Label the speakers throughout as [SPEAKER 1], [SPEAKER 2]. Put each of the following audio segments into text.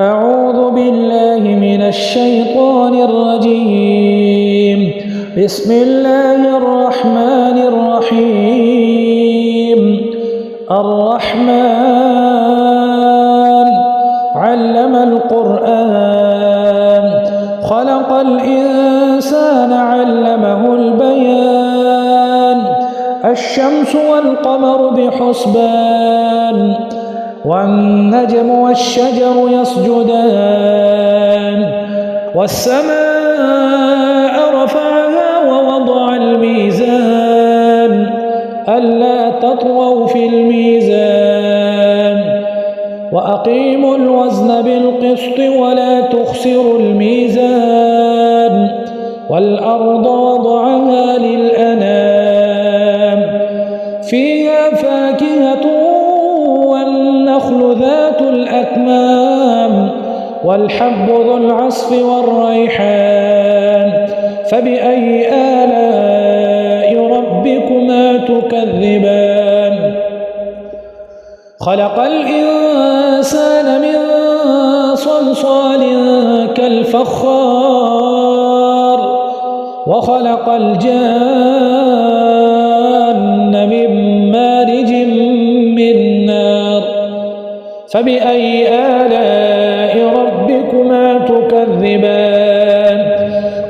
[SPEAKER 1] أعوذ بالله من الشيطان الرجيم. بسم الله الرحمن الرحيم. الرحمن علم القرآن خلق الإنسان علمه البيان. الشمس والقمر بحسبان والنجم والشجر يسجدان والسماء رفعها ووضع الميزان ألا تطغوا في الميزان وأقيموا الوزن بالقسط ولا تخسروا الميزان والأرض وضعها للأنام فيها فاكهة والنخل ذات الأكمام والحب ذو العصف والريحان فبأي آلاء ربكما تكذبان. خلق الإنسان من صلصال كالفخار وخلق الجان من مارج من نار فبأي آلاء ربكما تكذبان.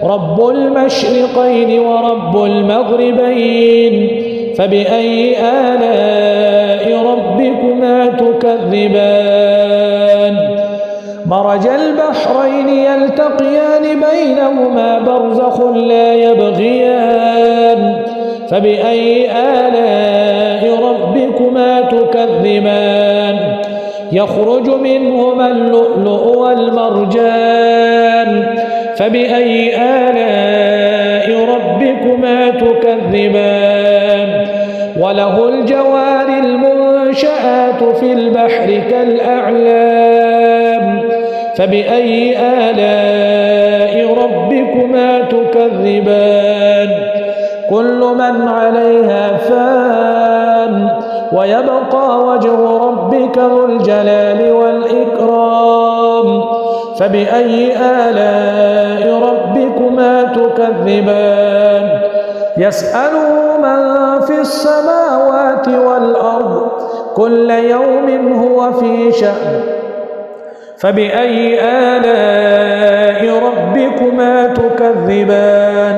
[SPEAKER 1] رب المشرقين ورب المغربين فبأي آلاء ربكما تكذبان. مرج البحرين يلتقيان بينهما برزخ لا يبغيان فبأي آلاء ربكما تكذبان. يخرج منهما اللؤلؤ والمرجان فبأي آلاء ربكما تكذبان. وله الجوار المنشآت في البحر كالأعلام فبأي آلاء ربكما تكذبان. كل من عليها فان ويبقى وجه ربك ذو الجلال والإكرام فبأي آلاء ربكما تكذبان. يسأله من في السماوات والأرض كل يوم هو في شأن فبأي آلاء ربكما تكذبان.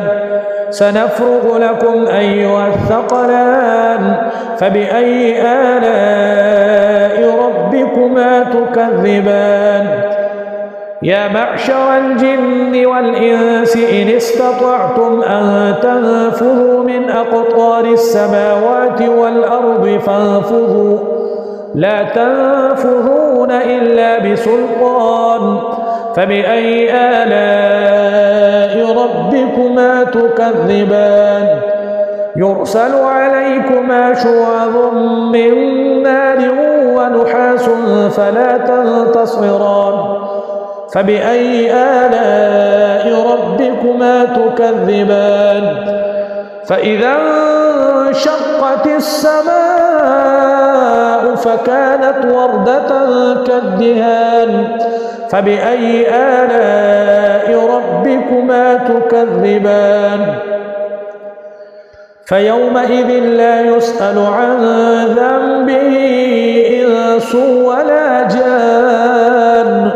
[SPEAKER 1] سنفرغ لكم أيها الثقلان فبأي آلاء ربكما تكذبان. يا معشر الجن والإنس إن استطعتم أن تنفذوا من أقطار السماوات والأرض فانفذوا لا تنفذون إلا بسلطان فبأي آلاء ربكما تكذبان. يرسل عليكما شواظ من نار ونحاس فلا تنتصران فبأي آلاء ربكما تكذبان. فإذا انشقت السماء فكانت وردة كالدهان فبأي آلاء ربكما تكذبان. فيومئذ لا يسأل عن ذنبه إنس ولا جان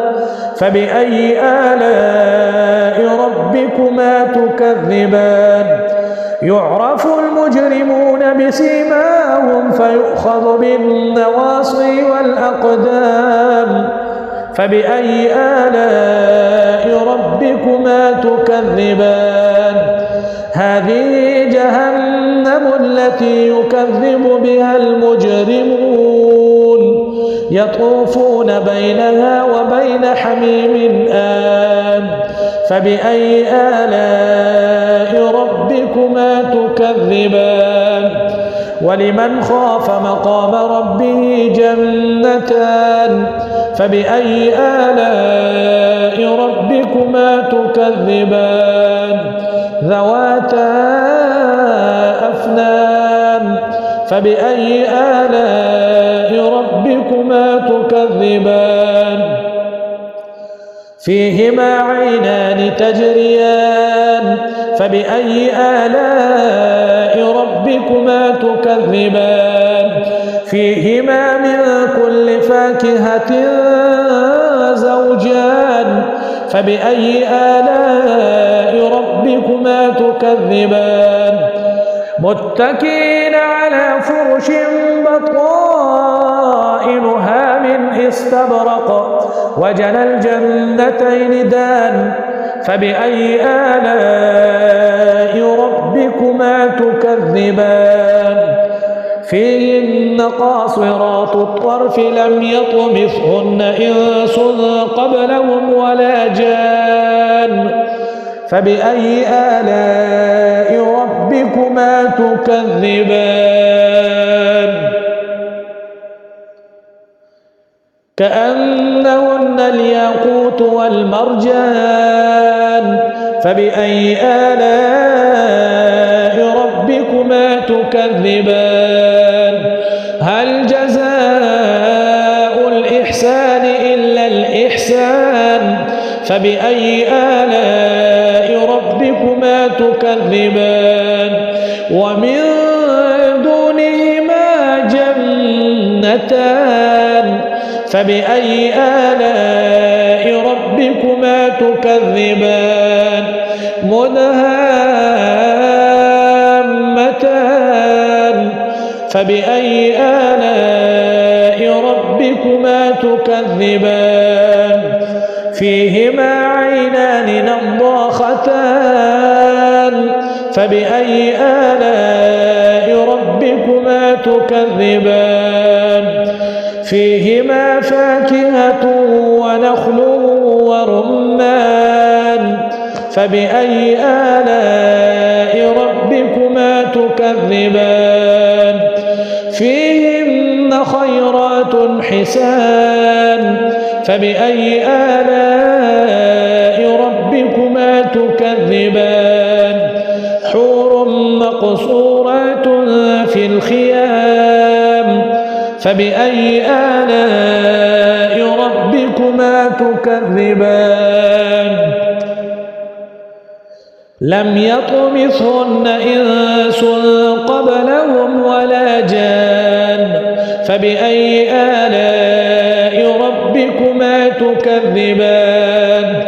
[SPEAKER 1] فبأي آلاء ربكما تكذبان. يعرف المجرمون بسيماهم فيؤخذ بالنواصي والأقدام فبأي آلاء ربكما تكذبان. هذه جهنم التي يكذب بها المجرمون يطوفون بينها وبين حميم آن فبأي آلاء ربكما تكذبان. ولمن خاف مقام ربه جنتان فبأي آلاء ربكما تكذبان. ذواتا أفنان فبأي آلاء ربكما تكذبان فيهما عينان تجريان فبأي آلاء ربكما تكذبان فيهما من كل فاكهة زوجان فبأي آلاء ربكما تكذبان متكئين على فرش بطائنها من استبرق وجنى الجنتين دان فبأي آلاء ربكما تكذبان فيهن قاصرات الطرف لم يطمثهن إنس قبلهم ولا جان فبأي آلاء ربكما تكذبان كأنهن الياقوت والمرجان فبأي آلاء ربكما تكذبان هل جزاء الإحسان إلا الإحسان فبأي آلاء ربكما تكذبان ومن دونهما جنتان فبأي آلاء ربكما تكذبان مدهامتان فبأي آلاء ربكما تكذبان فيهما عينان نضاختان فبأي آلاء ربكما تكذبان فيهما فاكهة ونخل ورمان فبأي آلاء ربكما تكذبان فيهن خيرات حسان فبأي آلاء ربكما تكذبان حور مقصورات في الخيام فبأي آلاء ربكما تكذبان لم يطمثهن إنس قبلهم ولا جان فبأي آلاء ربكما تكذبان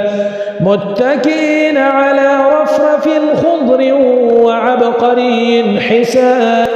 [SPEAKER 1] متكئين على رفرف خضر وعبقري حسان